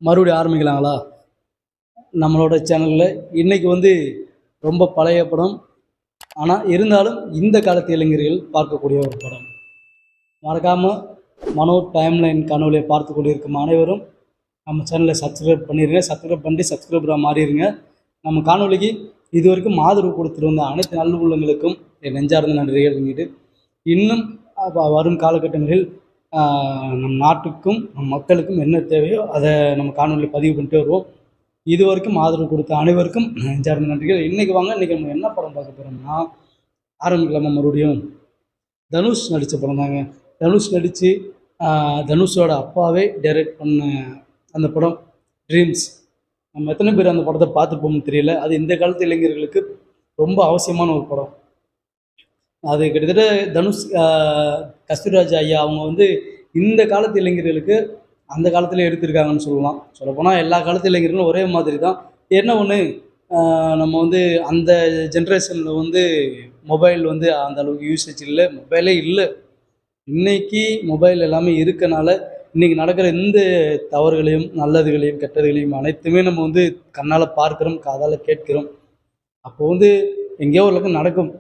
மறுபடியும் ஆரம்பிக்கலாங்களா? நம்மளோட சேனலில் இன்றைக்கி ரொம்ப பழைய படம். ஆனால் இருந்தாலும் இந்த காலத்து இளைஞர்கள் பார்க்கக்கூடிய ஒரு படம். மறக்காமல் மனோ டைம்லைன் காணொலியை பார்த்து கொண்டிருக்கும் அனைவரும் நம்ம சேனலை சப்ஸ்கிரைப் பண்ணிடுங்க. சப்ஸ்கிரைப் பண்ணி சப்ஸ்கிரைபராக மாறிடுங்க. நம்ம காணொலிக்கு இது வரைக்கும் ஆதரவு கொடுத்துட்டு வந்த அனைத்து நல்ல உள்ளங்களுக்கும் என் நெஞ்சார்ந்த நன்றிகள் சொல்லிட்டு, இன்னும் வரும் காலகட்டங்களில் நம் நாட்டுக்கும் நம் மக்களுக்கும் என்ன தேவையோ அதை நம்ம காணொலியில் பதிவு பண்ணிட்டு வருவோம். இது வரைக்கும் ஆதரவு கொடுத்த அனைவருக்கும் நெஞ்சார்ந்த நன்றிகள். இன்றைக்கி வாங்க, இன்றைக்கி நம்ம என்ன படம் பார்க்க போகிறோம்னா, ஆரம்பிக்கலாமா மறுபடியும்? தனுஷ் நடித்த படம் தாங்க. தனுஷ் நடித்து தனுஷோட அப்பாவே டைரக்ட் பண்ண அந்த படம் ட்ரீம்ஸ். நம்ம எத்தனை பேர் அந்த படத்தை பார்த்துருப்போம்னு தெரியல. அது இந்த காலத்து இளைஞர்களுக்கு ரொம்ப அவசியமான ஒரு படம். அது கிட்டத்தட்ட தனுஷ் கஸ்தூரிராஜ் ஐயா அவங்க இந்த காலத்து இளைஞர்களுக்கு அந்த காலத்தில் எடுத்திருக்காங்கன்னு சொல்லலாம். சொல்லப்போனால் எல்லா காலத்து இளைஞர்களும் ஒரே மாதிரி தான். என்ன ஒன்று, நம்ம அந்த ஜென்ரேஷனில் மொபைல் அந்த அளவுக்கு யூசேஜ் இல்லை, மொபைலே இல்லை. இன்றைக்கி மொபைல் எல்லாமே இருக்கனால இன்றைக்கி நடக்கிற இந்த தவறுகளையும் நல்லதுகளையும் கெட்டதுகளையும் அனைத்துமே நம்ம கண்ணால் பார்க்குறோம், காதால் கேட்கிறோம். அப்போது எங்கேயோ ஒரு பக்கம் நடக்கும்.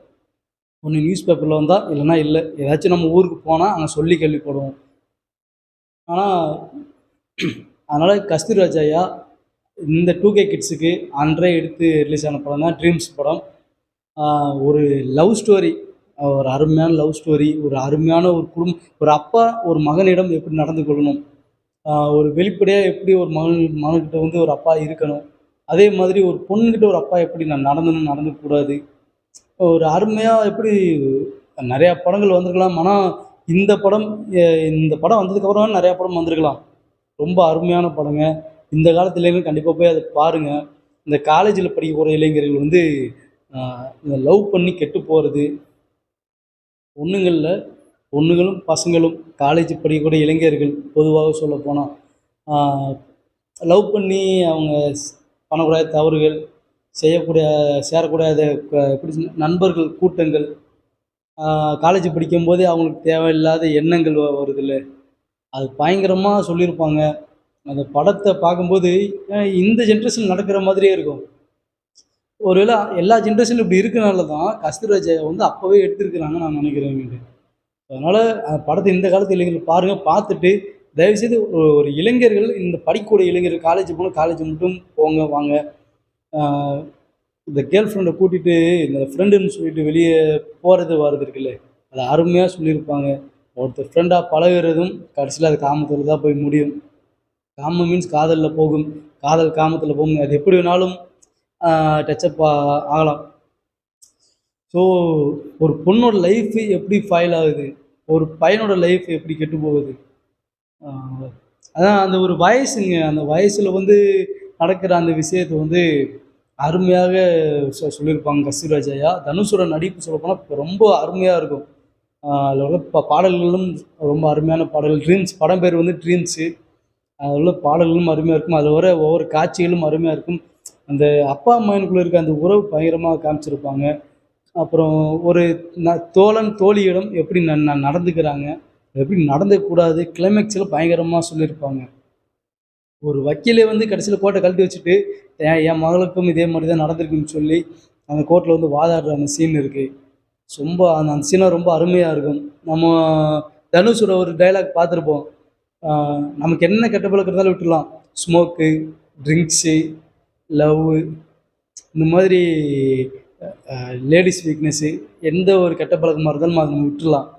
ஒன்று நியூஸ் பேப்பரில் வந்தால், இல்லைனா இல்லை. ஏதாச்சும் நம்ம ஊருக்கு போனால் அங்கே சொல்லி கேள்விப்படுவோம். ஆனால் அதனால் கஸ்தூரிராஜ் ஐயா இந்த 2K கிட்ஸுக்கு அன்றே எடுத்து ரிலீஸ் ஆன படம் தான் ட்ரீம்ஸ் படம். ஒரு லவ் ஸ்டோரி, ஒரு அருமையான லவ் ஸ்டோரி, ஒரு அருமையான ஒரு குடும்பம். ஒரு அப்பா ஒரு மகனிடம் எப்படி நடந்து கொள்ளணும், ஒரு வெளிப்படையாக எப்படி ஒரு மகன்கிட்ட ஒரு அப்பா இருக்கணும், அதே மாதிரி ஒரு பொண்ணுக்கிட்ட ஒரு அப்பா எப்படி நடந்துக்கூடாது. ஒரு அருமையாக எப்படி நிறையா படங்கள் வந்திருக்கலாம். ஆனால் இந்த படம் வந்ததுக்கப்புறம் நிறையா படம் வந்திருக்கலாம். ரொம்ப அருமையான படங்க. இந்த காலத்து இளைஞர்கள் கண்டிப்பாக போய் அதை பாருங்கள். இந்த காலேஜில் படிக்க போகிற இளைஞர்கள் இந்த லவ் பண்ணி கெட்டு போகிறது, பொண்ணுங்களும் பசங்களும் காலேஜ் படிக்கக்கூடிய இளைஞர்கள் பொதுவாக சொல்லப்போனால் லவ் பண்ணி அவங்க பண்ணக்கூடாத தவறுகள், சேரக்கூடாத எப்படி நண்பர்கள் கூட்டங்கள், காலேஜ் படிக்கும்போதே அவங்களுக்கு தேவையில்லாத எண்ணங்கள் வருதில்ல, அது பயங்கரமாக சொல்லியிருப்பாங்க. அந்த படத்தை பார்க்கும்போது இந்த ஜென்ரேஷன் நடக்கிற மாதிரியே இருக்கும். ஒருவேளை எல்லா ஜென்ரேஷனும் இப்படி இருக்கனால தான் கஸ்தூரிராஜ் அப்போவே எடுத்துருக்குறாங்கன்னு நான் நினைக்கிறேன். அதனால் அந்த படத்தை இந்த காலத்து இளைஞர்கள் பாருங்கள். பார்த்துட்டு தயவுசெய்து ஒரு இளைஞர்கள், இந்த படிக்கக்கூடிய இளைஞர்கள், காலேஜ் போனால் காலேஜ் மட்டும் போங்க வாங்க. இந்த கேர்ள் ஃப்ரெண்டை கூட்டிகிட்டு இந்த ஃப்ரெண்டுன்னு சொல்லிட்டு வெளியே போகிறது வர்றது இருக்குல்ல, அதை அருமையாக சொல்லியிருப்பாங்க. ஒருத்தர் ஃப்ரெண்டாக பழகிறதும் கடைசியில் அது காமத்தில் தான் போய் முடியும். காமம் மீன்ஸ் காதலில் போகும், காதல் காமத்தில் போகும். அது எப்படி வேணாலும் டச்சப் ஆகலாம். ஸோ ஒரு பொண்ணோட லைஃபு எப்படி ஃபைல் ஆகுது, ஒரு பையனோட லைஃப் எப்படி கெட்டு போகுது, அதான் அந்த ஒரு வயசுங்க. அந்த வயசில் நடக்கிற அந்த விஷயத்தை அருமையாக சொல்லியிருப்பாங்க கஸ்தூரிராஜ் ஐயா. தனுஷோட நடிப்பு சொல்லப்போனால் ரொம்ப அருமையாக இருக்கும். அதில் உள்ள பாடல்களும் ரொம்ப அருமையான பாடல்கள். ட்ரீம்ஸ் படம் பேர் ட்ரீம்ஸு. அதில் உள்ள பாடல்களும் அருமையாக இருக்கும். அதில் வர ஒவ்வொரு காட்சிகளும் அருமையாக இருக்கும். அந்த அப்பா அம்மானுக்குள்ளே இருக்க அந்த உறவு பயங்கரமாக காமிச்சிருப்பாங்க. அப்புறம் ஒரு தோழன் தோழியிடம் எப்படி நடந்துக்கிறாங்க, எப்படி நடந்துக்கூடாது, கிளைமேக்ஸில் பயங்கரமாக சொல்லியிருப்பாங்க. ஒரு வக்கீலே கடைசியில் கோர்ட்டை கழட்டி வச்சுட்டு என் மகளுக்கும் இதே மாதிரி தான் நடந்திருக்குன்னு சொல்லி அந்த கோர்ட்டில் வாதாடுற அந்த சீன் இருக்குது. ரொம்ப அந்த சீனாக ரொம்ப அருமையாக இருக்கும். நம்ம தனுஷோட ஒரு டைலாக் பார்த்துருப்போம், நமக்கு என்ன கெட்ட பழக்கம் இருந்தாலும் விட்டுடலாம், ஸ்மோக்கு, ட்ரிங்க்ஸு, லவ்வு, இந்த மாதிரி லேடிஸ் வீக்னஸ்ஸு, எந்த ஒரு கெட்ட பழக்கமாக இருந்தாலும் அதை நம்ம விட்டுடலாம்.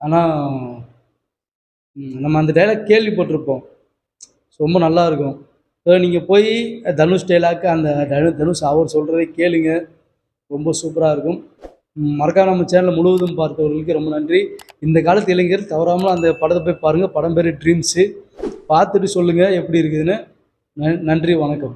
ஆனால் நம்ம அந்த டைலாக் கேள்விப்பட்டிருப்போம். ரொம்ப நல்லாயிருக்கும். நீங்கள் போய் தனுஷ் டைலாக்கு அந்த தனுஷ் அவர் சொல்கிறதை கேளுங்க, ரொம்ப சூப்பராக இருக்கும். மறக்காம நம்ம சேனலை முழுவதும் பார்த்தவர்களுக்கு ரொம்ப நன்றி. இந்த காலத்து இளைஞர் தவறாமல் அந்த படத்தை போய் பாருங்கள். படம் பேர் ட்ரீம்ஸு. பார்த்துட்டு சொல்லுங்கள் எப்படி இருக்குதுன்னு. நன்றி, வணக்கம்.